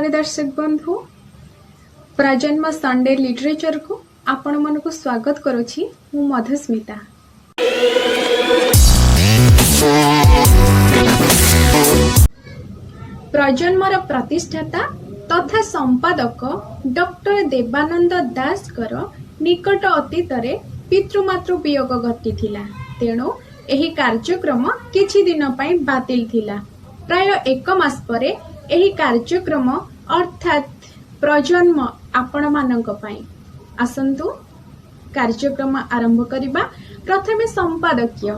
नमस्कार दर्शक बंधु प्रजन्म संडे लिटरेचर को आपण मन को स्वागत करुछि मु मधुस्मिता। प्रजन्मर प्रतिष्ठाता तथा संपादक डॉक्टर देवानंद दास कर निकट अतीतरे पितृमातृ वियोग घटिथिला। तेणु एही कार्यक्रम किछि दिन पई बातिल थिला। प्राय 1 मास परे एही कार्यक्रम अर्थात प्रजन्म आपण मानक पई। आसंतु कार्यक्रम आरंभ करिबा। प्रथमे संपादकीय।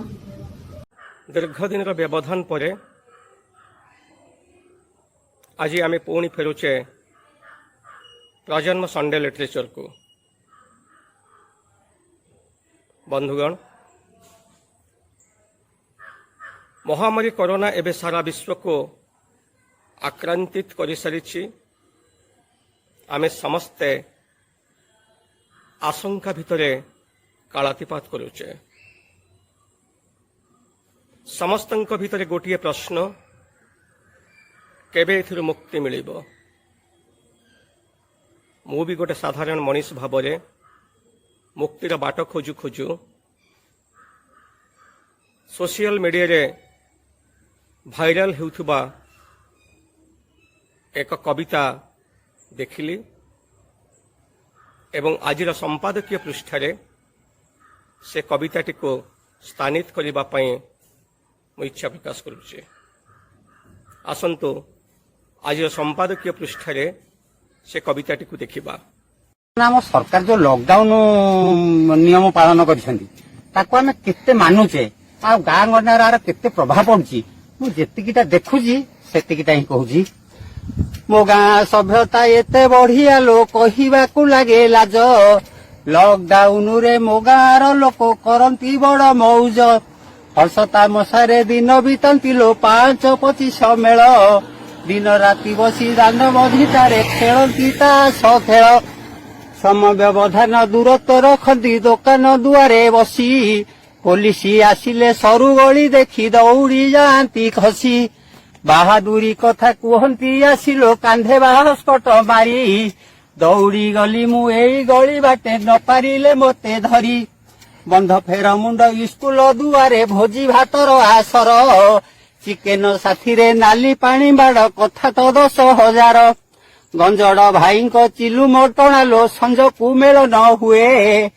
दीर्घ दिन व्यवधान परे आज आम पुणी फेरुचे प्रजन्म संडे लिटरेचर को। बंधुगण, महामारी कोरोना एवं सारा विश्व को आक्रांतित कर सारी। आम समस्ते आशंका भितरे कालातिपात करुचे। समस्तंक भितरे गोटे प्रश्न, केबे एथिरु मुक्ति मिलिबो। मु भी गोटे साधारण मनीष भावरे मुक्तिर बाट खोजु खोजु सोशल मीडिया रे भाइराल हेउथुबा एक कविता देखिली एवं आजिर संपादकीय पृष्ठारे से कविताटी को स्थानित करिबा पई मु इच्छा प्रकाश करुचे। आसंतु आज संपादकीय पृष्ठारे से कविताटी को देखिबा। आम सरकार जो लॉकडाउन नियम पालन करें केते मानुचे आ गाँ गंडार केते प्रभाव पड़ुची मु जेतिकिटा देखुची सेतिकिटा ही कहूची। मो गाँ सभ्यता एते बढ़िया लो कहिबाकू लागे लाज। लॉकडाउन रे मो गाँर लोक करंती बड़ मौज। हर्षता मशारे दिन बीतंती लो 5-25 मेल। दिन राति बसी दान मझिटारे खेलती ताश खेल। समय व्यवधान दूरत्व रखती दोकान दुआरे बसी। पुलिस आसिले सरू गली देखी दौड़ी जाती खसी। बाहादुरी कथा कहती आसिलो कांधे बाहस्कट मारी। दौड़ी गली मु एई गली बाटे न पारिले मते धरी। बंध फेर मुंड स्कूल दुआरे भोजी भातर आसर। चिकेन साथी रे नाली पानी बाड़ कथा तो 10,000। गंजड़ भाई को चिलु मोटणा लो संज को मेल न हुए।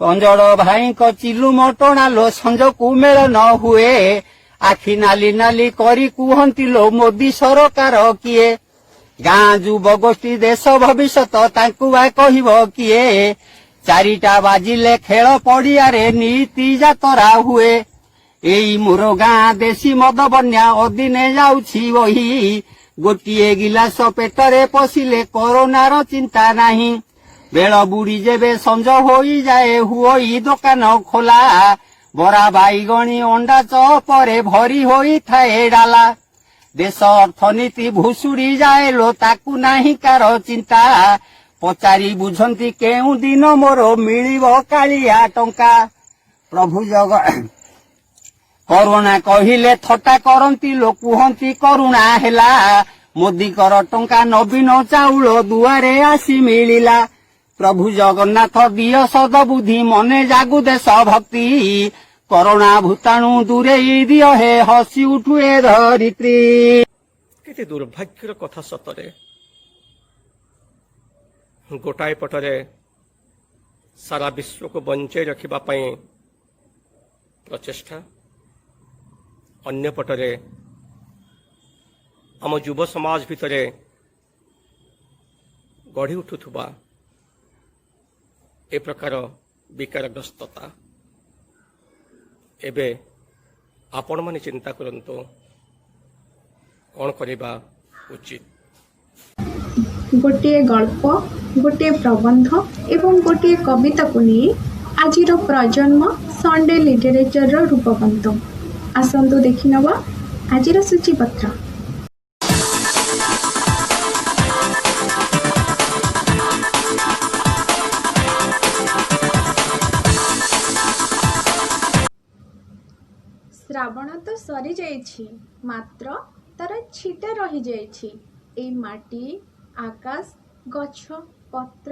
गंजड़ भाई को चिलु मोटणा लो संज को मेल न हुए। आखि नाली नाली करी कुहंती लो मोदी सरकार किए। गाँ युव गोष्ठी देश भविष्यत तांकु बा कहिबो किए। 4टा बाजिले खेल पड़ियारे नीति जातरा हुए। एई मोर गाँ देशी मद बन्या अदिने जाउछि बही। गोटिए गिलास पेटरे पशिले कोरोनार चिंता नाही। बेल बुड़ी जेबे संज होई जाए हुई दुकान खोला। बरा बाईगणी अंडा चपरे भरी होई थाए डाला। देश अर्थनीति भुसुड़ी जाए लो ताकू नाही कार चिंता। पचारी बुझंती केउ दिन मोर मिलिबो कालिया टंका। प्रभु जग करुणा कहिले थट्टा करंती लो कुहंती करुणा हेला। मोदी कर टंका नवीन चाउल दुआरे आसी मिलिला। प्रभु जगन्नाथ दिय सद बुद्धि मने जागु देश भक्ति। कोरोना भूताणु दूरे दिय हे हसी उठुए धरित्री। केते दुर्भाग्यर कथा सतरे। गोटाए पटरे सारा विश्व को बंचे रखिबा पई प्रचेष्टा, अन्य पटरे आम युव समाज भितरे गढ़ी उठुथुबा ए प्रकार विकारग्रस्तता। एबे आपण माने चिंता करंतो कौन करिबा उचित। गोटे गल्प, गोटे प्रबंध एवं गोटे कविता को नहीं आजिर प्रजन्म संडे लिटरेचर रूपबंध। आसंतु देखि नबा आजिर सूचीपत्र। श्रावण तो सरी जाइछि, मात्र तार छिटा रही जाइछि। ए माटी ଆକାଶ, ଗଛ, ପତ୍ର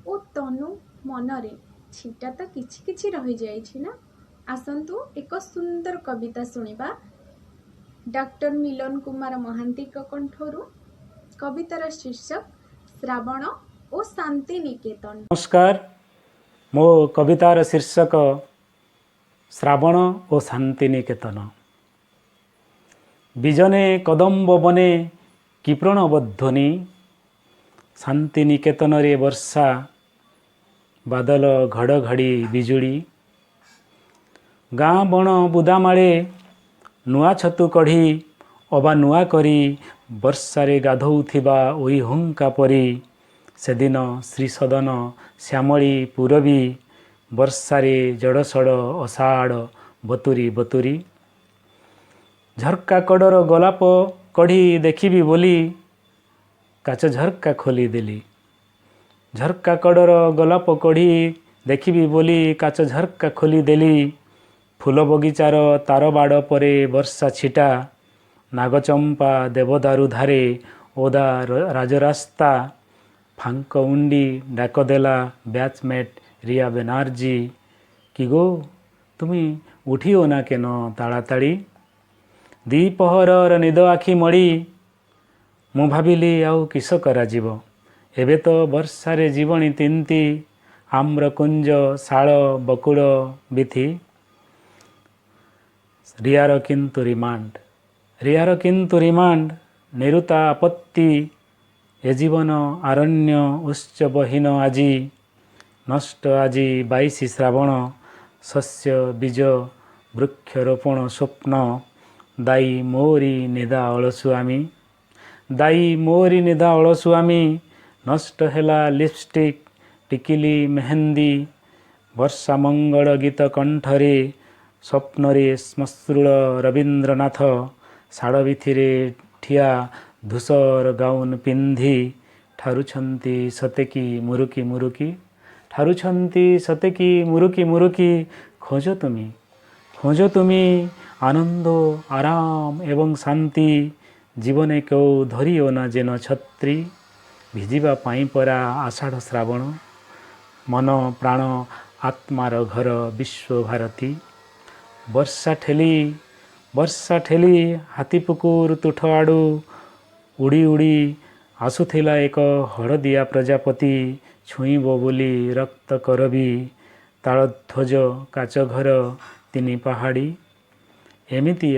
ଓ ତନୁ ମନରେ ଛିଟା ତ କିଛି କିଛି ରହିଯାଇଛି ନା। ଆସନ୍ତୁ ଏକ ସୁନ୍ଦର କବିତା ଶୁଣିବା ଡକ୍ଟର ମିଲନ କୁମାର ମହାନ୍ତିଙ୍କ କଣ୍ଠରୁ। କବିତାର ଶୀର୍ଷକ ଶ୍ରାବଣ ଓ ଶାନ୍ତି ନିକେତନ। ନମସ୍କାର, ମୋ କବିତାର ଶୀର୍ଷକ ଶ୍ରାବଣ ଓ ଶାନ୍ତି ନିକେତନ। ବିଜନେ କଦମ୍ବ ବନେ କି ପ୍ରଣବଧ୍ୱନି, ଶାନ୍ତି ନିକେତନରେ ବର୍ଷା ବାଦଲ ଘଡ଼ଘଡ଼ି ବିଜୁଳି। ଗାଁ ବଣ ବୁଦାମାଳେ ନୂଆ ଛତୁ କଢ଼ି ଅବା ନୂଆ କରି ବର୍ଷାରେ ଗାଧୋଉଥିବା ଉଇ ହୁଙ୍କା ପରି ସେଦିନ ଶ୍ରୀସଦନ ଶ୍ୟାମଳୀ ପୁରବୀ ବର୍ଷାରେ ଜଡ଼ସଡ଼ ଅଷାଢ଼ ବତୁରି ବତୁରି। ଝର୍କା କଡ଼ର ଗୋଲାପ କଢ଼ି ଦେଖିବି ବୋଲି କାଚ ଝର୍କା ଖୋଲିଦେଲି। ଝର୍କା କଡ଼ର ଗୋଲାପ କଢ଼ି ଦେଖିବି ବୋଲି କାଚ ଝର୍କା ଖୋଲିଦେଲି। ଫୁଲ ବଗିଚାର ତାରବାଡ଼ ପରେ ବର୍ଷା ଛିଟା, ନାଗଚମ୍ପା ଦେବଦାରୁ ଧାରେ ଓଦା ରାଜରାସ୍ତା। ଫାଙ୍କ ଉଣ୍ଡି ଡାକ ଦେଲା ବ୍ୟାଚମେଟ୍ ରିୟା ବେନାର୍ଜୀ, କି ଗୋ ତୁମେ ଉଠିଓ ନା କେନ ତାଡ଼ାତାଡ଼ି। ଦ୍ୱିପହରର ନିଦ ଆଖି ମଳି ମୁଁ ଭାବିଲି ଆଉ କିସ କରାଯିବ, ଏବେ ତ ବର୍ଷାରେ ଜୀବଣି ତିନ୍ତି। ଆମ୍ରକୁଞ୍ଜ, ଶାଳ, ବକୁଳ ବିଥି। ରିୟାର କିନ୍ତୁ ରିମାଣ୍ଡ, ନିରୁତା ଆପତ୍ତି। ଏ ଜୀବନ ଆରଣ୍ୟ ଉତ୍ସବହୀନ ଆଜି, ନଷ୍ଟ ଆଜି 22 ଶ୍ରାବଣ। ଶସ୍ୟ ବୀଜ ବୃକ୍ଷରୋପଣ ସ୍ୱପ୍ନ, ଦାୟୀ ମୋରି ନିଦା ଅଳସୁଆମୀ। ଦାୟୀ ମୋରି ନିଦା ଅଳସୁଆମୀ। ନଷ୍ଟ ହେଲା ଲିପଷ୍ଟିକ୍, ଟିକିଲି, ମେହେନ୍ଦି। ବର୍ଷା ମଙ୍ଗଳ ଗୀତ କଣ୍ଠରେ, ସ୍ୱପ୍ନରେ ଶ୍ମଶ୍ରୁଳ ରବୀନ୍ଦ୍ରନାଥ। ଶାଳ ବିଥିରେ ଠିଆ ଧୂସର ଗାଉନ ପିନ୍ଧି ଠାରୁଛନ୍ତି ସତେକି ମୁରୁକି ମୁରୁକି। ଠାରୁଛନ୍ତି ସତେକି ମୁରୁକି ମୁରୁକି। ଖୋଜ ତୁମି ଆନନ୍ଦ, ଆରାମ ଏବଂ ଶାନ୍ତି। ଜୀବନେ କେଉ ଧରିଓ ନା ଯେନ ଛତ୍ରୀ, ଭିଜିବା ପାଇଁ ପରା ଆଷାଢ଼ ଶ୍ରାବଣ। ମନ ପ୍ରାଣ ଆତ୍ମାର ଘର ବିଶ୍ୱଭାରତୀ। ବର୍ଷା ଠେଲି ହାତୀପୁକୁର ତୁଠ ଆଡ଼ୁ ଉଡ଼ି ଉଡ଼ି ଆସୁଥିଲା ଏକ ହଳଦିଆ ପ୍ରଜାପତି। ଛୁଇଁବ ବୋଲି ରକ୍ତ କରବୀ, ତାଳଧ୍ୱଜ କାଚଘର ତିନି ପାହାଡ଼ି। ଏମିତି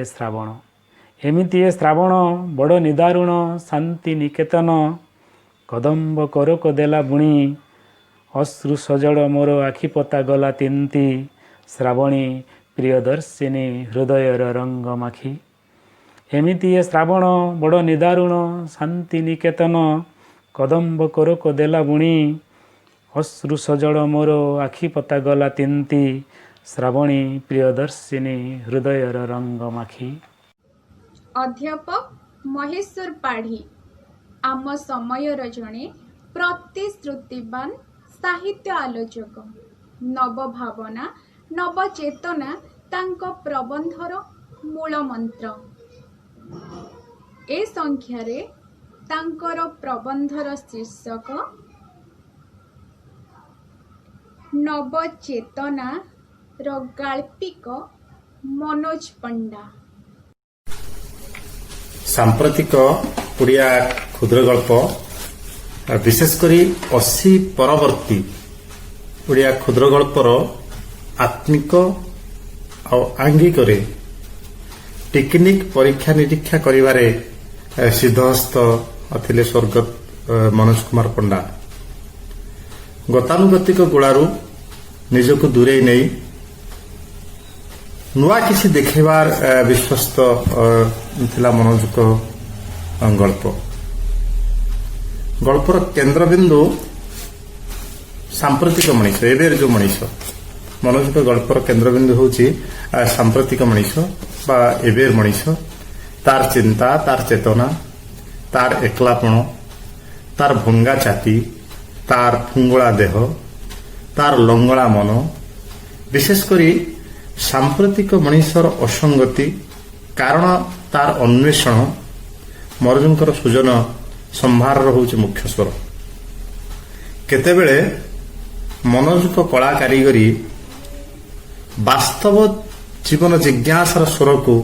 ଏ ଶ୍ରାବଣ ବଡ଼ ନିଦାରୁଣ। ଶାନ୍ତି ନିକେତନ କଦମ୍ବ କରକ ଦେଲା ବୁଣି। ଅଶ୍ରୁ ସଜଳ ମୋର ଆଖିପତା ଗଲା ତିନ୍ତି। ଶ୍ରାବଣୀ ପ୍ରିୟଦର୍ଶିନୀ ହୃଦୟର ରଙ୍ଗ ମାଖି। ଏମିତି ଏ ଶ୍ରାବଣ ବଡ଼ ନିଦାରୁଣ। ଶାନ୍ତି ନିକେତନ କଦମ୍ବ କରକ ଦେଲା ବୁଣି। ଅଶ୍ରୁ ସଜଳ ମୋର ଆଖିପତା ଗଲା ତିନ୍ତି। ଶ୍ରାବଣୀ ପ୍ରିୟଦର୍ଶିନୀ ହୃଦୟର ରଙ୍ଗ ମାଖି। ଅଧ୍ୟାପକ ମହେଶ୍ୱର ପାଢ଼ୀ ଆମ ସମୟର ଜଣେ ପ୍ରତିଶ୍ରୁତିବାନ ସାହିତ୍ୟ ଆଲୋଚକ। ନବଭାବନା, ନବଚେତନା ତାଙ୍କ ପ୍ରବନ୍ଧର ମୂଳ ମନ୍ତ୍ର। ଏ ସଂଖ୍ୟାରେ ତାଙ୍କର ପ୍ରବନ୍ଧର ଶୀର୍ଷକ ନବଚେତନାର ଗାଳ୍ପିକ ମନୋଜ ପଣ୍ଡା। ସାମ୍ପ୍ରତିକ ଓଡ଼ିଆ କ୍ଷୁଦ୍ର ଗଳ୍ପ, ବିଶେଷ କରି 80 ପରବର୍ତ୍ତୀ ଓଡ଼ିଆ କ୍ଷୁଦ୍ର ଗଳ୍ପର ଆତ୍ମିକ ଆଉ ଆଙ୍ଗିକରେ ଟେକ୍ନିକ୍ ପରୀକ୍ଷା ନିରୀକ୍ଷା କରିବାରେ ସିଦ୍ଧହସ୍ତ ଥିଲେ ସ୍ୱର୍ଗତ ମନୋଜ କୁମାର ପଣ୍ଡା। ଗତାନୁଗତିକ ଗୋଳାରୁ ନିଜକୁ ଦୂରେଇ ନେଇ ନୂଆ କିଛି ଦେଖେଇବାର ବିଶ୍ୱସ୍ତ ଥିଲା ମନୋଜଙ୍କ ଗଳ୍ପ। ଗଳ୍ପର କେନ୍ଦ୍ରବିନ୍ଦୁ ସାମ୍ପ୍ରତିକ ମଣିଷ, ଏବେର ଯୋଉ ମଣିଷ। ମନୋଜଙ୍କ ଗଳ୍ପର କେନ୍ଦ୍ରବିନ୍ଦୁ ହେଉଛି ସାମ୍ପ୍ରତିକ ମଣିଷ ବା ଏବେର ମଣିଷ। ତାର ଚିନ୍ତା, ତାର ଚେତନା, ତାର ଏକଲାପଣ, ତାର ଭଙ୍ଗା ଛାତି, ତାର ଫୁଙ୍ଗୁଳା ଦେହ, ତାର ଲଙ୍ଗଳା ମନ। ବିଶେଷ କରି ସାମ୍ପ୍ରତିକ ମଣିଷର ଅସଙ୍ଗତି, କାରଣ ତାର ଅନ୍ୱେଷଣ। ମନୋଜଙ୍କର ସୃଜନ ସମ୍ଭାରର ହେଉଛି ମୁଖ୍ୟ ସ୍ୱର। କେତେବେଳେ ମନୋଜଙ୍କ କଳା କାରିଗରୀ ବାସ୍ତବ ଜୀବନ ଜିଜ୍ଞାସାର ସ୍ୱରକୁ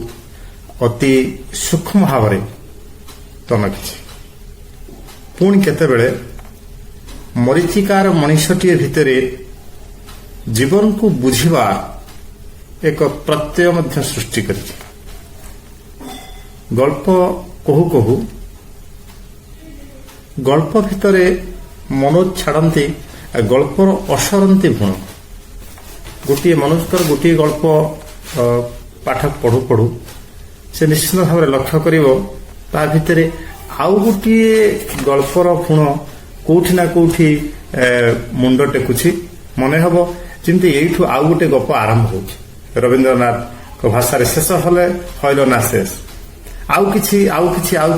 ଅତି ସୂକ୍ଷ୍ମ ଭାବରେ ତନଖିଛି। ପୁଣି କେତେବେଳେ ମରିଚିକାର ମଣିଷଟିଏ ଭିତରେ ଜୀବନକୁ ବୁଝିବା ଏକ ପ୍ରତ୍ୟୟ ମଧ୍ୟ ସୃଷ୍ଟି କରିଛି। ଗଳ୍ପ କହୁ କହୁ ଗଳ୍ପ ଭିତରେ ମନୋଜ ଛାଡ଼ନ୍ତି ଗଳ୍ପର ଅସରନ୍ତି ଭୁଣ। ଗୋଟିଏ ମନୋଜଙ୍କର ଗୋଟିଏ ଗଳ୍ପ ପାଠ ପଢୁ ପଢୁ ସେ ନିଶ୍ଚିତ ଭାବରେ ଲକ୍ଷ୍ୟ କରିବ ତା ଭିତରେ ଆଉ ଗୋଟିଏ ଗଳ୍ପର ଭୁଣ କୋଉଠି ନା କୋଉଠି ମୁଣ୍ଡ ଟେକୁଛି। ମନେ ହେବ ଯେମିତି ଏଇଠୁ ଆଉ ଗୋଟେ ଗପ ଆରମ୍ଭ ହେଉଛି। ରବୀନ୍ଦ୍ରନାଥଙ୍କ ଭାଷାରେ ଶେଷ ହେଲେ ହଇଲ ନା ଶେଷ, ଆଉ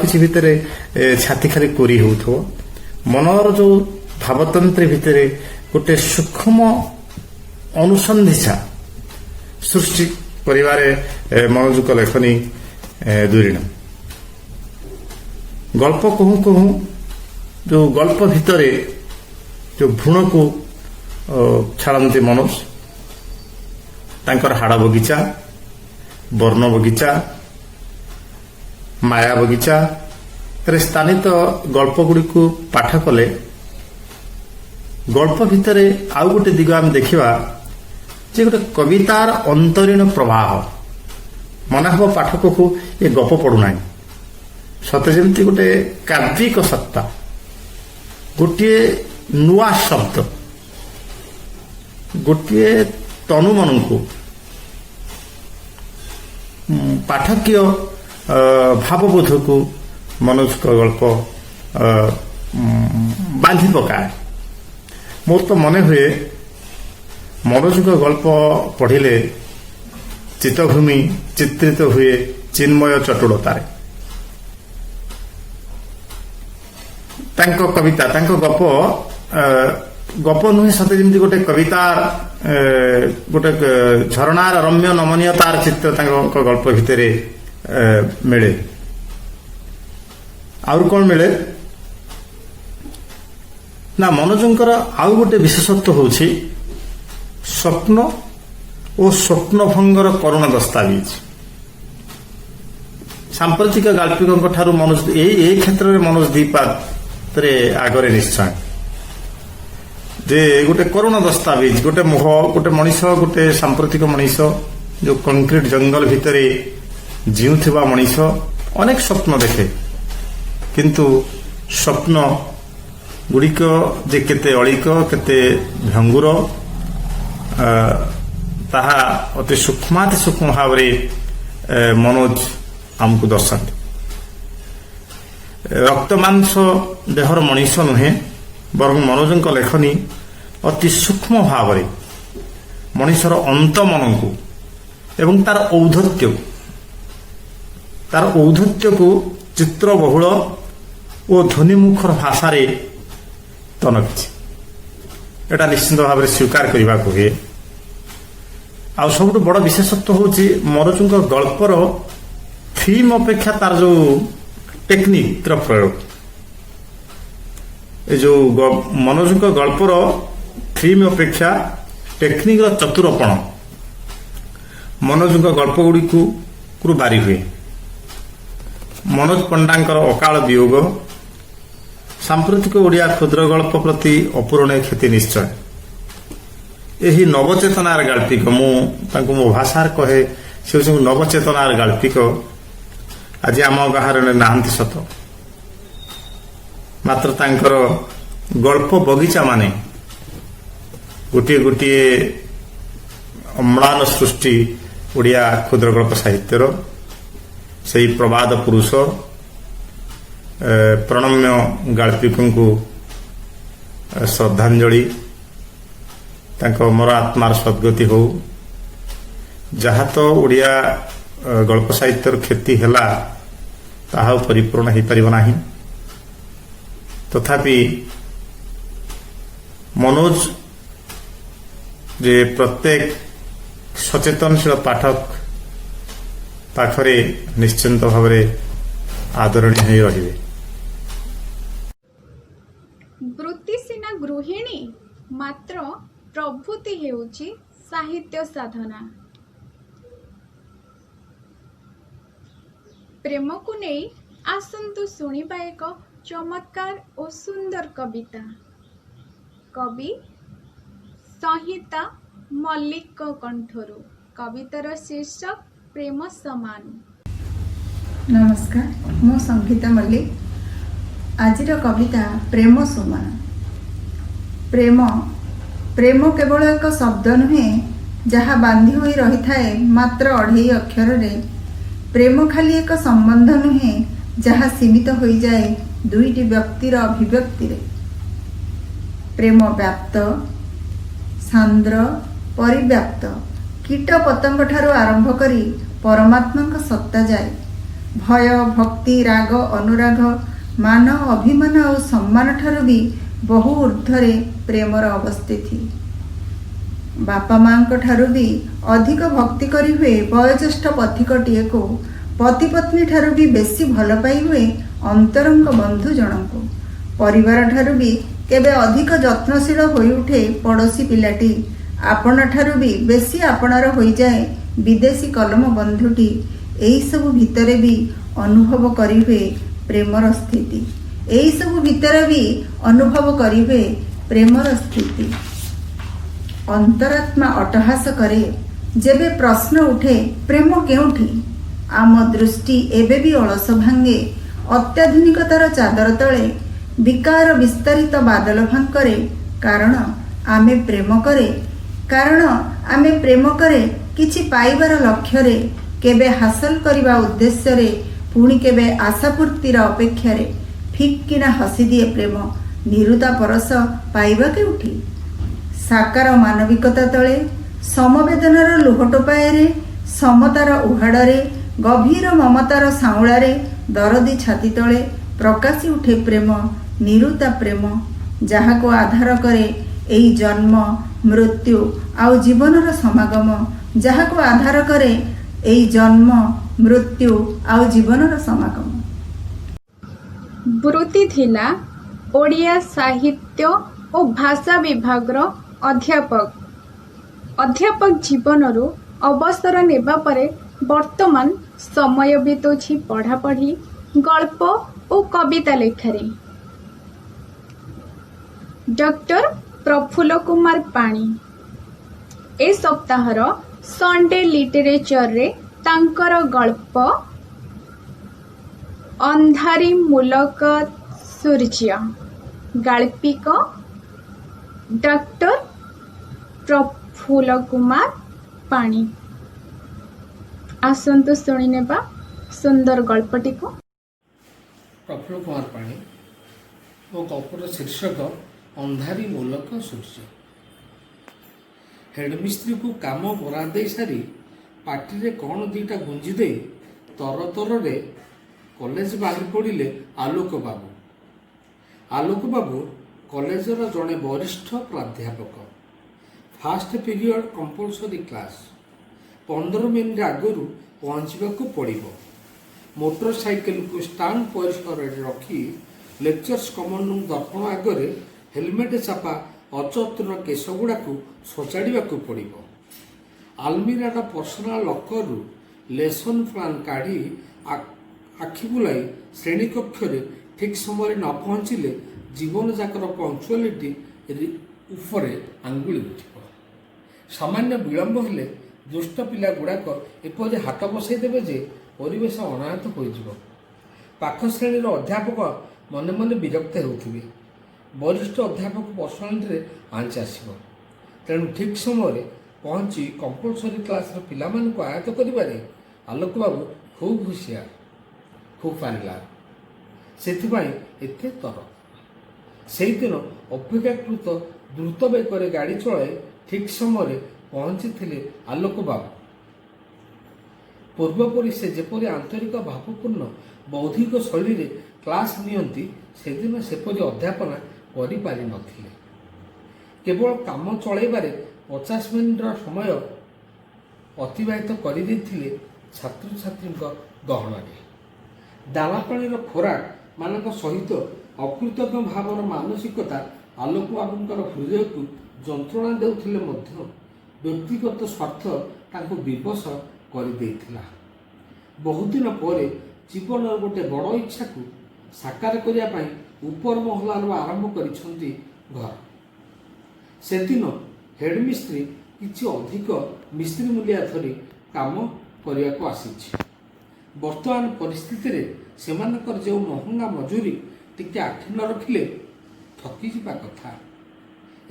କିଛି ଭିତରେ ଛାତି ଖାଲି କୋରି ହେଉଥିବ। ମନର ଯୋଉ ଭାବତନ୍ତ୍ରୀ ଭିତରେ ଗୋଟେ ସୂକ୍ଷ୍ମ ଅନୁସନ୍ଧିସା ସୃଷ୍ଟି କରିବାରେ ମନୋଜଙ୍କ ଲେଖନୀ ଦୂରୀଣ। ଗଳ୍ପ କହୁ କହୁ ଯୋଉ ଗଳ୍ପ ଭିତରେ ଯୋଉ ଭ୍ରୂଣକୁ ଛାଡ଼ନ୍ତି ମନୋଜ, ତାଙ୍କର ହାଡ଼ ବଗିଚା, ବର୍ଣ୍ଣ ବଗିଚା, ମାୟା ବଗିଚାରେ ସ୍ଥାନିତ ଗଳ୍ପଗୁଡ଼ିକୁ ପାଠ କଲେ ଗଳ୍ପ ଭିତରେ ଆଉ ଗୋଟେ ଦିଗ ଆମେ ଦେଖିବା ଯେ ଗୋଟେ କବିତାର ଅନ୍ତରୀଣ ପ୍ରବାହ। ମନେ ହେବ ପାଠକକୁ ଏ ଗପ ପଢୁନାହିଁ, ସତେ ଯେମିତି ଗୋଟେ କାବ୍ୟିକ ସତ୍ତା, ଗୋଟିଏ ନୂଆ ଶବ୍ଦ, ଗୋଟିଏ ତନୁମନଙ୍କୁ ପାଠକୀୟ ଭାବବୋଧକୁ ମନୋଜଙ୍କ ଗଳ୍ପ ବାନ୍ଧି ପକାଏ। ମୋର ତ ମନେ ହୁଏ ମନୋଜଙ୍କ ଗଳ୍ପ ପଢିଲେ ଚିତ୍ତଭୂମି ଚିତ୍ରିତ ହୁଏ ଚିନ୍ମୟ ଚଟୁଳତାରେ। ତାଙ୍କ କବିତା, ତାଙ୍କ ଗପ ନୁହେଁ, ସତେ ଯେମିତି ଗୋଟେ କବିତା, ଗୋଟେ ଝରଣାର ରମ୍ୟ ନମନୀୟତାର ଚିତ୍ର ତାଙ୍କ ଗଳ୍ପ ଭିତରେ ମିଳେ। ଆହୁରି କଣ ମିଳେ ନା, ମନୋଜଙ୍କର ଆଉ ଗୋଟେ ବିଶେଷତ୍ୱ ହେଉଛି ସ୍ୱପ୍ନ ଓ ସ୍ୱପ୍ନଭଙ୍ଗର କରୁଣ ଦସ୍ତାବିଜ। ସାମ୍ପ୍ରତିକ ଗାଳ୍ପିକଙ୍କ ଠାରୁ ମନୋଜ ଏଇ କ୍ଷେତ୍ରରେ ମନୋଜ ଦିପାତରେ ଆଗରେ ନିଶ୍ଚୟ। ଯେ ଗୋଟେ କରୁଣ ଦସ୍ତାବିଜ, ଗୋଟେ ମୋହ, ଗୋଟେ ମଣିଷ, ଗୋଟେ ସାମ୍ପ୍ରତିକ ମଣିଷ ଯୋଉ କଂକ୍ରିଟ ଜଙ୍ଗଲ ଭିତରେ ଜିଉଥିବା ମଣିଷ ଅନେକ ସ୍ୱପ୍ନ ଦେଖେ, କିନ୍ତୁ ସ୍ୱପ୍ନ ଗୁଡ଼ିକ ଯେ କେତେ ଅଳିକ, କେତେ ଭଙ୍ଗୁର, ତାହା ଅତି ସୂକ୍ଷ୍ମାତି ସୂକ୍ଷ୍ମ ଭାବରେ ମନୋଜ ଆମକୁ ଦର୍ଶାନ୍ତି। ରକ୍ତ ମାଂସ ଦେହର ମଣିଷ ନୁହେଁ, ବରଂ ମନୋଜଙ୍କ ଲେଖନୀ ଅତି ସୂକ୍ଷ୍ମ ଭାବରେ ମଣିଷର ଅନ୍ତମନକୁ ଏବଂ ତାର ଔଦ୍ଧତ୍ୟକୁ ଚିତ୍ରବହୁଳ ଓ ଧ୍ୱନିମୁଖର ଭାଷାରେ ତନଖିଛି। ଏଟା ନିଶ୍ଚିତ ଭାବରେ ସ୍ୱୀକାର କରିବାକୁ ହୁଏ। ଆଉ ସବୁଠୁ ବଡ଼ ବିଶେଷତ୍ୱ ହେଉଛି ମନୋଜଙ୍କ ଗଳ୍ପର ଥିମ୍ ଅପେକ୍ଷା ତାର ଯୋଉ ଟେକ୍ନିକର ପ୍ରୟୋଗ। ଏ ଯୋଉ ମନୋଜଙ୍କ ଗଳ୍ପର ଥିମ୍ ଅପେକ୍ଷା ଟେକ୍ନିକର ଚତୁରପଣ ମନୋଜଙ୍କ ଗଳ୍ପ ଗୁଡ଼ିକୁ ବାରି ହୁଏ। ମନୋଜ ପଣ୍ଡାଙ୍କର ଅକାଳ ବିୟୋଗ ସାମ୍ପ୍ରତିକ ଓଡ଼ିଆ କ୍ଷୁଦ୍ର ଗଳ୍ପ ପ୍ରତି ଅପୂରଣୀୟ କ୍ଷତି ନିଶ୍ଚୟ। ଏହି ନବଚେତନାର ଗାଳ୍ପିକ, ମୁଁ ତାଙ୍କୁ ମୋ ଭାଷାରେ କହେ ସେ ହେଉଛନ୍ତି ନବଚେତନାର ଗାଳ୍ପିକ। ଆଜି ଆମ ଗାଁରେ ନାହାନ୍ତି ସତ, ମାତ୍ର ତାଙ୍କର ଗଳ୍ପ ବଗିଚା ମାନେ ଗୋଟିଏ ଗୋଟିଏ ଅମ୍ଳାନ ସୃଷ୍ଟି ଓଡ଼ିଆ କ୍ଷୁଦ୍ର ଗଳ୍ପ ସାହିତ୍ୟର। ସେହି ପ୍ରବାଦ ପୁରୁଷ ପ୍ରଣମ୍ୟ ଗାଳ୍ପିକଙ୍କୁ ଶ୍ରଦ୍ଧାଞ୍ଜଳି। ତାଙ୍କ ଅମର ଆତ୍ମାର ସଦ୍ଗତି ହଉ। ଯାହା ତ ଓଡ଼ିଆ ଗଳ୍ପ ସାହିତ୍ୟର କ୍ଷତି ହେଲା ତାହା ପରିପୂର୍ଣ୍ଣ ହୋଇପାରିବ ନାହିଁ। ତଥାପି ମନୋଜ ଯେ ପ୍ରତ୍ୟେକ ସଚେତନଶୀଳ ପାଠକ ପାଖରେ ନିଶ୍ଚିନ୍ତ ଭାବରେ ଆଦରଣୀୟ ହୋଇ ରହିବେ। ଜାଣିଲେଣି ମାତ୍ର ପ୍ରଭୃତି ହେଉଛି ସାହିତ୍ୟ ସାଧନା। ପ୍ରେମକୁ ନେଇ ଆସନ୍ତୁ ଶୁଣିବା ଏକ ଚମତ୍କାର ଓ ସୁନ୍ଦର କବିତା। କବି ସଂହିତା ମଲ୍ଲିକ କଣ୍ଠରୁ। କବିତାର ଶୀର୍ଷକ ପ୍ରେମ ସମାନ। ନମସ୍କାର, ମୁଁ ସଂଗୀତା ମଲ୍ଲିକ। ଆଜିର କବିତା ପ୍ରେମ ସମାନ। ପ୍ରେମ କେବଳ ଏକ ଶବ୍ଦ ନୁହେଁ ଯାହା ବାନ୍ଧି ହୋଇ ରହିଥାଏ ମାତ୍ର 2.5 ଅକ୍ଷରରେ। ପ୍ରେମ ଖାଲି ଏକ ସମ୍ବନ୍ଧ ନୁହେଁ ଯାହା ସୀମିତ ହୋଇଯାଏ 2ଟି ବ୍ୟକ୍ତିର ଅଭିବ୍ୟକ୍ତିରେ। ପ୍ରେମ ବ୍ୟାପ୍ତ, ସାନ୍ଦ୍ର, ପରିବ୍ୟାପ୍ତ, କୀଟ ପତଙ୍ଗ ଠାରୁ ଆରମ୍ଭ କରି ପରମାତ୍ମାଙ୍କ ସତ୍ତା ଯାଏ। ଭୟ, ଭକ୍ତି, ରାଗ, ଅନୁରାଗ, ମାନ, ଅଭିମାନ ଆଉ ସମ୍ମାନ ଠାରୁ ବି ବହୁ ଊର୍ଦ୍ଧ୍ୱରେ ପ୍ରେମର ଅବସ୍ଥିତି। ବାପା ମାଙ୍କ ଠାରୁ ବି ଅଧିକ ଭକ୍ତି କରି ହୁଏ ବୟୋଜ୍ୟେଷ୍ଠ ପଥିକଟିଏକୁ। ପତି ପତ୍ନୀ ଠାରୁ ବି ବେଶୀ ଭଲ ପାଇ ହୁଏ ଅନ୍ତରଙ୍ଗ ବନ୍ଧୁ ଜଣଙ୍କୁ। ପରିବାର ଠାରୁ ବି କେବେ ଅଧିକ ଯତ୍ନଶୀଳ ହୋଇ ଉଠେ ପଡ଼ୋଶୀ ପିଲାଟି। ଆପଣା ଠାରୁ ବି ବେଶୀ ଆପଣାର ହୋଇଯାଏ ବିଦେଶୀ କଲମ ବନ୍ଧୁଟି। ଏହିସବୁ ଭିତରେ ବି ଅନୁଭବ କରିହୁଏ ପ୍ରେମର ସ୍ଥିତି। ଏହିସବୁ ଭିତରେ ବି ଅନୁଭବ କରିହୁଏ ପ୍ରେମର ସ୍ଥିତି। ଅନ୍ତରାତ୍ମା ଅଟ୍ଟହାସ କରେ ଯେବେ ପ୍ରଶ୍ନ ଉଠେ ପ୍ରେମ କେଉଁଠି? ଆମ ଦୃଷ୍ଟି ଏବେ ବି ଅଳସ ଭାଙ୍ଗେ ଅତ୍ୟାଧୁନିକତାର ଚାଦର ତଳେ, ବିକାର ବିସ୍ତାରିତ ବାଦଲ ଭାଙ୍କରେ। କାରଣ ଆମେ ପ୍ରେମ କରେ କିଛି ପାଇବାର ଲକ୍ଷ୍ୟରେ, କେବେ ହାସଲ କରିବା ଉଦ୍ଦେଶ୍ୟରେ, ପୁଣି କେବେ ଆଶାପୂର୍ତ୍ତିର ଅପେକ୍ଷାରେ। ଫିକ୍ କିନା ହସିଦିଏ ପ୍ରେମ, ନିରୁତା ପରଶ ପାଇବା କେଉଁଠି? ସାକାର ମାନବିକତା ତଳେ, ସମବେଦନାର ଲୁହଟୋପାଏରେ, ସମତାର ଉହାଡ଼ରେ, ଗଭୀର ମମତାର ସାଉଁଳାରେ, ଦରଦୀ ଛାତି ତଳେ ପ୍ରକାଶି ଉଠେ ପ୍ରେମ, ନିରୁତା ପ୍ରେମ, ଯାହାକୁ ଆଧାର କରେ ଏଇ ଜନ୍ମ, ମୃତ୍ୟୁ ଆଉ ଜୀବନର ସମାଗମ। ଯାହାକୁ ଆଧାର କରେ ଏଇ ଜନ୍ମ, ମୃତ୍ୟୁ ଆଉ ଜୀବନର ସମାଗମ। ବୃତ୍ତି ଥିଲା ଓଡ଼ିଆ ସାହିତ୍ୟ ଓ ଭାଷା ବିଭାଗର ଅଧ୍ୟାପକ ଜୀବନରୁ ଅବସର ନେବା ପରେ ବର୍ତ୍ତମାନ ସମୟ ବିତଉଛି ପଢ଼ାପଢ଼ି, ଗଳ୍ପ ଓ କବିତା ଲେଖାରେ। ଡକ୍ଟର ପ୍ରଫୁଲ୍ଲ କୁମାର ପାଣି ଏ ସପ୍ତାହର ସଣ୍ଡେ ଲିଟରେଚରରେ ତାଙ୍କର ଗଳ୍ପ ଅନ୍ଧାରୀ ମୂଲକ ସୂର୍ଯ୍ୟ। ଗାଳ୍ପିକ ଡକ୍ଟର ପ୍ରଫୁଲ୍ଲ କୁମାର ପାଣି। ଆସନ୍ତୁ ଶୁଣିନେବା ସୁନ୍ଦର ଗଳ୍ପଟିକୁ। ପ୍ରଫୁଲ୍ଲ କୁମାର ପାଣି ଓ ଗଳ୍ପର ଶୀର୍ଷକ ଅନ୍ଧାରୀ ମୂଲକ ସୂର୍ଯ୍ୟ। ହେଡ଼ମିସ୍ତ୍ରୀକୁ କାମ ବରାଦ ଦେଇ ସାରି ପାଟିରେ କ'ଣ ଦିଟା ଗୁଞ୍ଜି ଦେଇ ତରତରରେ କଲେଜ ବାହାରି ପଡ଼ିଲେ ଆଲୋକ ବାବୁ। ଆଲୋକ ବାବୁ କଲେଜର ଜଣେ ବରିଷ୍ଠ ପ୍ରାଧ୍ୟାପକ। First period compulsory class. 15 minute ଆଗରୁ ପହଞ୍ଚିବାକୁ ପଡ଼ିବ। ମୋଟର ସାଇକେଲକୁ ଷ୍ଟାଣ୍ଡ ପରିସରରେ ରଖି ଲେକ୍ଚର୍ସ କମନ ରୁମ୍ ଦର୍ପଣ ଆଗରେ ହେଲମେଟ୍ ଚାପା ଅଚତୁର କେଶଗୁଡ଼ାକୁ ସଜାଡ଼ିବାକୁ ପଡ଼ିବ। ଆଲମିରାର ପର୍ସନାଲ ଲକରରୁ ଲେସନ୍ ପ୍ଲାନ୍ କାଢ଼ି ଆଖି ବୁଲାଇ ଶ୍ରେଣୀକକ୍ଷରେ ଠିକ୍ ସମୟରେ ନ ପହଞ୍ଚିଲେ ଜୀବନଯାକର ପଙ୍କ୍ଚୁଆଲିଟି ଉପରେ ଆଙ୍ଗୁଳି ଉଠିବ। ସାମାନ୍ୟ ବିଳମ୍ବ ହେଲେ ଦୁଷ୍ଟ ପିଲା ଗୁଡ଼ାକ ଏପରି ହାତ ବସାଇ ଦେବେ ଯେ ପରିବେଶ ଅଣାୟତ୍ତ ହୋଇଯିବ। ପାଖ ଶ୍ରେଣୀର ଅଧ୍ୟାପକ ମନେ ମନେ ବିରକ୍ତ ହେଉଥିବେ। ବରିଷ୍ଠ ଅଧ୍ୟାପକ ପର୍ସନାଲିଟିରେ ଆଞ୍ଚ ଆସିବ। ତେଣୁ ଠିକ୍ ସମୟରେ ପହଞ୍ଚି କମ୍ପଲସରୀ କ୍ଲାସ୍ର ପିଲାମାନଙ୍କୁ ଆୟତ୍ତ କରିବାରେ ଆଲୋକ ବାବୁ ଖୁବ୍ ହୁସିଆର, ଖୁବ୍ ପାରିଲା। ସେଥିପାଇଁ ଏତେ ତର। ସେଇଦିନ ଅପେକ୍ଷାକୃତ ଦ୍ରୁତ ବେଗରେ ଗାଡ଼ି ଚଳାଇ ଠିକ୍ ସମୟରେ ପହଞ୍ଚିଥିଲେ ଆଲୋକ ବାବୁ। ପୂର୍ବପରି ସେ ଯେପରି ଆନ୍ତରିକ ଭାବପୂର୍ଣ୍ଣ ବୌଦ୍ଧିକ ଶୈଳୀରେ କ୍ଲାସ୍ ନିଅନ୍ତି, ସେଦିନ ସେପରି ଅଧ୍ୟାପନା କରିପାରିନଥିଲେ। କେବଳ କାମ ଚଳାଇବାରେ 50 ମିନିଟ୍ର ସମୟ ଅତିବାହିତ କରିଦେଇଥିଲେ ଛାତ୍ରଛାତ୍ରୀଙ୍କ ଗହଣରେ। ଦାନାପାଣିର ଖୋରାକ ମାନଙ୍କ ସହିତ ଅକୃତଜ୍ଞ ଭାବର ମାନସିକତା ଆଲୋକ ବାବୁଙ୍କର ହୃଦୟକୁ ଯନ୍ତ୍ରଣା ଦେଉଥିଲେ ମଧ୍ୟ ବ୍ୟକ୍ତିଗତ ସ୍ୱାର୍ଥ ତାଙ୍କୁ ବିବଶ କରିଦେଇଥିଲା। ବହୁଦିନ ପରେ ଜୀବନର ଗୋଟେ ବଡ଼ ଇଚ୍ଛାକୁ ସାକାର କରିବା ପାଇଁ ଉପର ମହଲାରୁ ଆରମ୍ଭ କରିଛନ୍ତି ଘର। ସେଦିନ ହେଡ଼ମିସ୍ତ୍ରୀ କିଛି ଅଧିକ ମିସ୍ତ୍ରୀ ମୂଲିଆ ଧରି କାମ କରିବାକୁ ଆସିଛି। ବର୍ତ୍ତମାନ ପରିସ୍ଥିତିରେ ସେମାନଙ୍କର ଯେଉଁ ମହଙ୍ଗା ମଜୁରୀ ଟିକେ ଆଖି ନ ରଖିଲେ ଠକିଯିବା କଥା।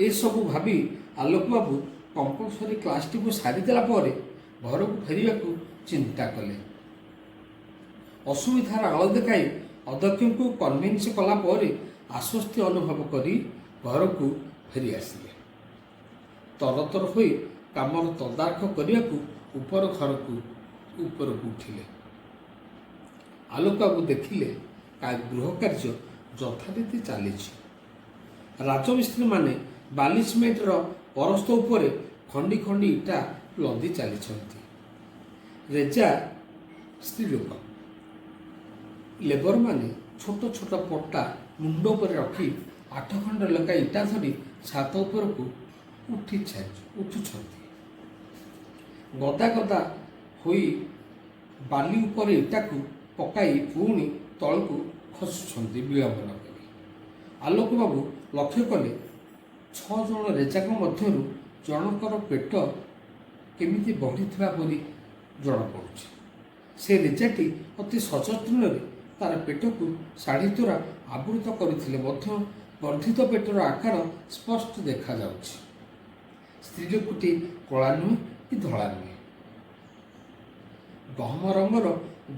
ଏସବୁ ଭାବି ଆଲୋକ ବାବୁ କମ୍ପଲସରୀ କ୍ଲାସଟିକୁ ସାରିଦେଲା ପରେ ଘରକୁ ଫେରିବାକୁ ଚିନ୍ତା କଲେ। ଅସୁବିଧାର ଆଳ ଦେଖାଇ ଅଧ୍ୟକ୍ଷଙ୍କୁ କନଭିନ୍ସ କଲା ପରେ ଆଶ୍ୱସ୍ତି ଅନୁଭବ କରି ଘରକୁ ଫେରି ଆସିଲେ। ତରତର ହୋଇ କାମର ତଦାରଖ କରିବାକୁ ଉପରକୁ ଉଠିଲେ। ଆଲୋକ ବାବୁ ଦେଖିଲେ ଗୃହ କାର୍ଯ୍ୟ ଯଥାରୀତି ଚାଲିଛି। ରାଜମିସ୍ତ୍ରୀମାନେ ବାଲି ସିମେଣ୍ଟର ପରସ୍ତ ଉପରେ ଖଣ୍ଡି ଖଣ୍ଡି ଇଟା ଲଦି ଚାଲିଛନ୍ତି। ରେଜା ସ୍ତ୍ରୀ ଲୋକ, ଲେବରମାନେ ଛୋଟ ଛୋଟ ପଟା ମୁଣ୍ଡ ଉପରେ ରଖି 8 ଖଣ୍ଡ ଲେଖାଏଁ ଇଟା ଧରି ଛାତ ଉପରକୁ ଉଠୁଛନ୍ତି। ଗଦା ଗଦା ହୋଇ ବାଲି ଉପରେ ଇଟାକୁ ପକାଇ ପୁଣି ତଳକୁ ଖସୁଛନ୍ତି ବିଳମ୍ବ ନ କରି। ଆଲୋକ ବାବୁ ଲକ୍ଷ୍ୟ କଲେ 6 ଜଣ ରେଜାଙ୍କ ମଧ୍ୟରୁ ଜଣଙ୍କର ପେଟ କେମିତି ବଢ଼ିଥିବା ପରି ଜଣାପଡ଼ୁଛି। ସେ ରେଜାଟି ଅତି ସଯତ୍ନରେ ତାର ପେଟକୁ ଶାଢ଼ୀ ଦ୍ୱାରା ଆବୃତ କରିଥିଲେ ମଧ୍ୟ ବର୍ଦ୍ଧିତ ପେଟର ଆକାର ସ୍ପଷ୍ଟ ଦେଖାଯାଉଛି। ସ୍ତ୍ରୀ ଲୋକଟି କଳା ନୁହେଁ କି ଧଳା ନୁହେଁ, ଗହମ ରଙ୍ଗର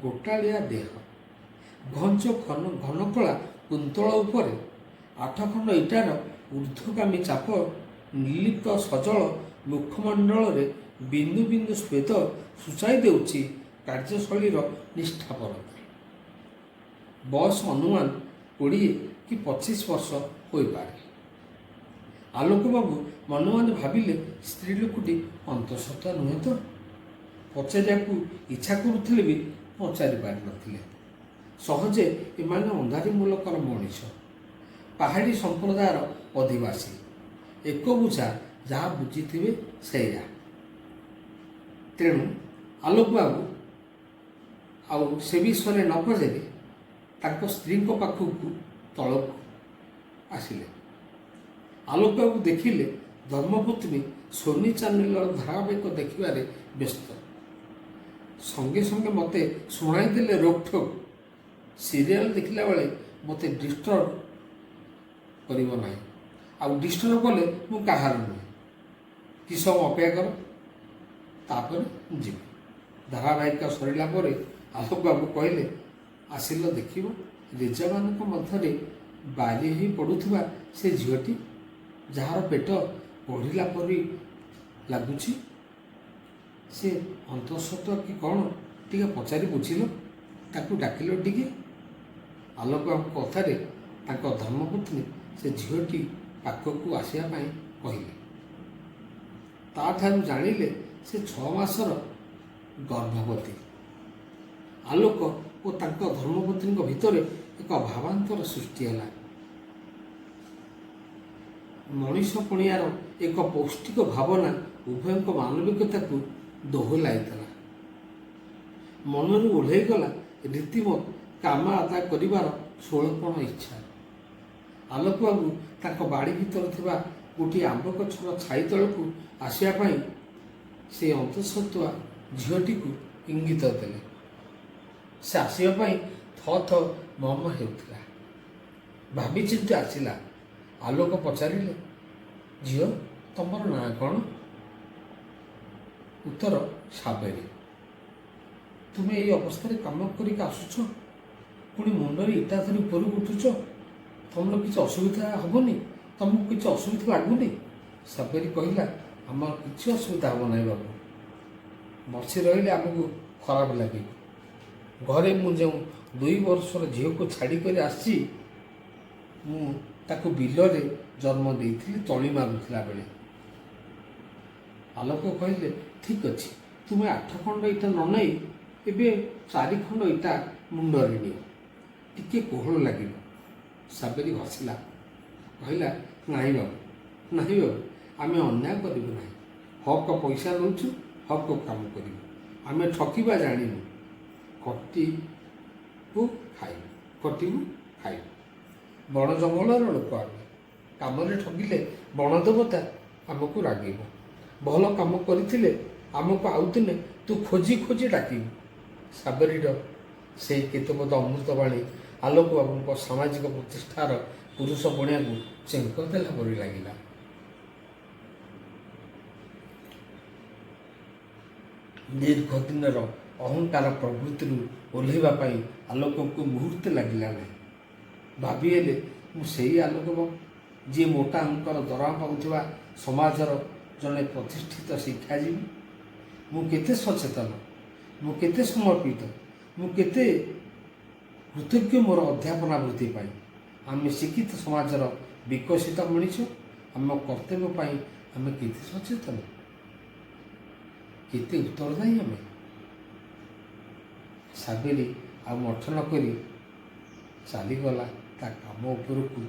ଗୋଟାଳିଆ ଦେହ, ଘଞ୍ଚ ଘନ କଳା କୁନ୍ତଳ ଉପରେ 8 ଖଣ୍ଡ ଇଟାର ଊର୍ଦ୍ଧ୍ୱଗାମୀ ଚାପ ନିର୍ଲିପ୍ତ ସଜଳ ମୁଖମଣ୍ଡଳରେ ବିନ୍ଦୁ ବିନ୍ଦୁ ଶ୍ଵେତ ସୂଚାଇ ଦେଉଛି କାର୍ଯ୍ୟଶୈଳୀର ନିଷ୍ଠାପରତା। ବୟସ ଅନୁମାନ 20 କି 25 ବର୍ଷ ହୋଇପାରେ। ଆଲୋକ ବାବୁ ମନେ ମନେ ଭାବିଲେ ସ୍ତ୍ରୀ ଲୋକଟି ଅନ୍ତଃସତ୍ତ୍ୱା ନୁହେଁ ତ? ପଚାରିବାକୁ ଇଚ୍ଛା କରୁଥିଲେ ବି ପଚାରି ପାରିନଥିଲେ। ସହଜେ ଏମାନେ ଅନ୍ଧାରୀ ମୁଲକର ମଣିଷ, ପାହାଡ଼ି ସମ୍ପ୍ରଦାୟର ଅଧିବାସୀ, ଏକ ବୁଝା ଯାହା ବୁଝିଥିବେ ସେଇଆ। ତେଣୁ ଆଲୋକ ବାବୁ ଆଉ ସେ ବିଷୟରେ ନ ପଚାରି ତାଙ୍କ ସ୍ତ୍ରୀଙ୍କ ପାଖକୁ ତଳକୁ ଆସିଲେ। ଆଲୋକ ବାବୁ ଦେଖିଲେ ଧର୍ମପତ୍ନୀ ସୋନି ଚ୍ୟାନେଲର ଧାରାବାହିକ ଦେଖିବାରେ ବ୍ୟସ୍ତ। ସଙ୍ଗେ ସଙ୍ଗେ ମୋତେ ଶୁଣାଇ ଦେଲେ ରୋକଠୋକ, ସିରିଏଲ ଦେଖିଲା ବେଳେ ମୋତେ ଡିଷ୍ଟର୍ବ କରିବ ନାହିଁ, ଆଉ ଡିଷ୍ଟର୍ବ କଲେ ମୁଁ କାହାର ନୁହେଁ। କି ସମୟ ଅପେକ୍ଷା କର, ତାପରେ ଯିବି। ଧାରାବାହିକ ସରିଲା ପରେ ଆଲୋକ ବାବୁ କହିଲେ, ଆସିଲ ଦେଖିବ ରେଜାମାନଙ୍କ ମଧ୍ୟରେ ବାଲି ହୋଇ ପଡ଼ୁଥିବା ସେ ଝିଅଟି, ଯାହାର ପେଟ ବଢ଼ିଲା ପରି ଲାଗୁଛି। ସେ ଅନ୍ତଃସତ୍ତ୍ୱା କି କ'ଣ ଟିକେ ପଚାରି ବୁଝିଲ, ତାକୁ ଡାକିଲ ଟିକେ। ଆଲୋକ ବାବୁଙ୍କ କଥାରେ ତାଙ୍କ ଧର୍ମପତ୍ନୀ ସେ ଝିଅଟି ପାଖକୁ ଆସିବା ପାଇଁ କହିଲେ। ତାଠାରୁ ଜାଣିଲେ ସେ 6 ମାସର ଗର୍ଭବତୀ। ଆଲୋକ ଓ ତାଙ୍କ ଧର୍ମପତ୍ନୀଙ୍କ ଭିତରେ ଏକ ଭାବାନ୍ତର ସୃଷ୍ଟି ହେଲା। ମଣିଷ ପଣିଆର ଏକ ପୌଷ୍ଟିକ ଭାବନା ଉଭୟଙ୍କ ମାନବିକତାକୁ ଦୋହଲାଇଥିଲା। ମନରୁ ଓହ୍ଲାଇଗଲା ରୀତିମତ କାମ ଆଦାୟ କରିବାର ଷୋଳପଣ ଇଚ୍ଛା। ଆଲୋକ ବାବୁ ତାଙ୍କ ବାଡ଼ି ଭିତରେ ଥିବା ଗୋଟିଏ ଆମ୍ବ ଗଛର ଛାଇ ତଳକୁ ଆସିବା ପାଇଁ ସେ ଅନ୍ତଃସତ୍ତ୍ୱା ଝିଅଟିକୁ ଇଙ୍ଗିତ ଦେଲେ। ସେ ଆସିବା ପାଇଁ ଥ ମମ ହେଉଥିଲା। ଭାବିଚିନ୍ତି ଆସିଲା। ଆଲୋକ ପଚାରିଲେ, ଝିଅ ତମର ନାଁ କ'ଣ? ଉତ୍ତର, ସାବେରୀ। ତୁମେ ଏଇ ଅବସ୍ଥାରେ କାମ କରିକି ଆସୁଛ, ପୁଣି ମୁଣ୍ଡରେ ଇଟା ଧରି ଉପରକୁ ଉଠୁଛ, ତମର କିଛି ଅସୁବିଧା ହେବନି? ତମକୁ କିଛି ଅସୁବିଧା ଲାଗୁନି? ସାବେରୀ କହିଲା, ଆମର କିଛି ଅସୁବିଧା ହେବ ନାହିଁ ବାବୁ। ବସି ରହିଲେ ଆମକୁ ଖରାପ ଲାଗିବ। ଘରେ ମୁଁ ଯେଉଁ 2 ବର୍ଷର ଝିଅକୁ ଛାଡ଼ିକରି ଆସିଛି, ମୁଁ ତାକୁ ବିଲରେ ଜନ୍ମ ଦେଇଥିଲି ତଳି ମାରୁଥିଲା ବେଳେ। ଆଲୋକ କହିଲେ, ଠିକ୍ ଅଛି, ତୁମେ 8 ଖଣ୍ଡ ଇଟା ନ ନେଇ ଏବେ 4 ଖଣ୍ଡ ଇଟା ମୁଣ୍ଡରେ ନିଅ, ଟିକେ କୋହଳ ଲାଗିବ। ସାବେରୀ ହସିଲା, କହିଲା, ନାହିଁ ବାବୁ, ନାହିଁ ବାବୁ, ଆମେ ଅନ୍ୟାୟ କରିବୁ ନାହିଁ। ହକ୍ ପଇସା ନେଉଛୁ, ହକ୍ କାମ କରିବୁ। ଆମେ ଠକିବା ଜାଣିବୁ। ଖଟିବୁ ଖାଇବୁ। ବଣ ଜଙ୍ଗଲର ଲୋକ ଆମେ। କାମରେ ଠକିଲେ ବଣ ଦେବତା ଆମକୁ ରାଗିବ। ଭଲ କାମ କରିଥିଲେ ଆମକୁ ଆଉଦିନେ ତୁ ଖୋଜି ଖୋଜି ଡାକିବୁ। ସାବରୀର ସେଇ କେତେପଦ ଅମୃତବାଣୀ ଆଲୋକ ବାବୁଙ୍କ ସାମାଜିକ ପ୍ରତିଷ୍ଠାର ପୁରୁଷ ବଣିଆକୁ ଚେଙ୍କ ଦେଲା ପରି ଲାଗିଲା। ଦୀର୍ଘ ଦିନର ଅହଙ୍କାର ପ୍ରବୃତ୍ତିରୁ ଓହ୍ଲାଇବା ପାଇଁ ଆଲୋକକୁ ମୁହୂର୍ତ୍ତେ ଲାଗିଲା ନାହିଁ। ଭାବି ହେଲେ ମୁଁ ସେଇ ଆଲୋକ ବାବୁ ଯିଏ ମୋଟା ଅଙ୍କର ଦରମା ପାଉଥିବା ସମାଜର ଜଣେ ପ୍ରତିଷ୍ଠିତ ଶିକ୍ଷାଜୀବୀ। ମୁଁ କେତେ ସଚେତନ, ମୁଁ କେତେ ସମର୍ପିତ, ମୁଁ କେତେ କୃତଜ୍ଞ ମୋର ଅଧ୍ୟାପନା ବୃତ୍ତି ପାଇଁ। ଆମେ ଶିକ୍ଷିତ ସମାଜର ବିକଶିତ ମଣିଷ। ଆମ କର୍ତ୍ତବ୍ୟ ପାଇଁ ଆମେ କେତେ ସଚେତନ, କେତେ ଉତ୍ତରଦାୟୀ ଆମେ। ସାବେରୀ ଆଉ ମଠ ନ କରି ଚାଲିଗଲା ତା କାମ ଉପରକୁ।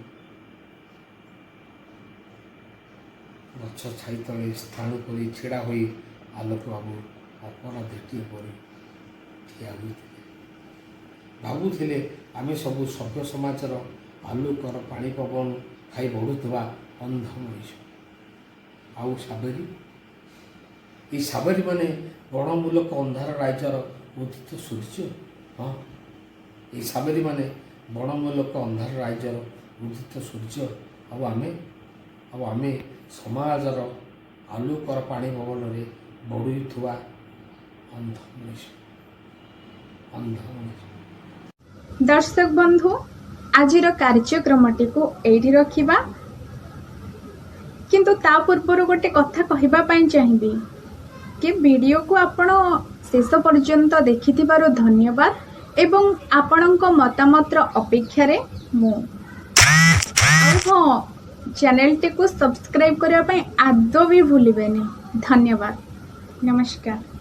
ଗଛ ଛାଇ ତଳେ ସ୍ଥାଣୁ କରି ଛିଡ଼ା ହୋଇ ଆଲୋକ ବାବୁ ଅପରାଧୀଟିଏ ପରି ଠିଆ ହୋଇଥିଲେ। ଭାବୁଥିଲେ ଆମେ ସବୁ ସଭ୍ୟ ସମାଜର ଆଲୋକର ପାଣି ପବନ ଖାଇ ବଢ଼ୁଥିବା ଅନ୍ଧ ମଣିଷ। ଆଉ ସାବେରୀ, ଏଇ ସାବେରୀମାନେ ବଣମୂଲକ ଅନ୍ଧାର ରାଜ୍ୟର ଉଦିତ ସୂର୍ଯ୍ୟ। ହଁ, ଏଇ ସାବେରୀମାନେ ବଣମୂଲକ ଅନ୍ଧାର ରାଜ୍ୟର ଉଦିତ ସୂର୍ଯ୍ୟ। ଆଉ ଆମେ ସମାଜର ଆଲୋକର ପାଣି ପବନରେ ବଢ଼ୁଥିବା ଅନ୍ଧ ମଣିଷ। ଦର୍ଶକ ବନ୍ଧୁ, ଆଜିର କାର୍ଯ୍ୟକ୍ରମଟିକୁ ଏଇଠି ରଖିବା, କିନ୍ତୁ ତା ପୂର୍ବରୁ ଗୋଟେ କଥା କହିବା ପାଇଁ ଚାହିଁବି କି ଭିଡ଼ିଓକୁ ଆପଣ ଶେଷ ପର୍ଯ୍ୟନ୍ତ ଦେଖିଥିବାରୁ ଧନ୍ୟବାଦ ଏବଂ ଆପଣଙ୍କ ମତାମତର ଅପେକ୍ଷାରେ ମୁଁ। ଆଉ ହଁ, ଚ୍ୟାନେଲଟିକୁ ସବସ୍କ୍ରାଇବ୍ କରିବା ପାଇଁ ଆଦୌ ବି ଭୁଲିବେନି। ଧନ୍ୟବାଦ, ନମସ୍କାର।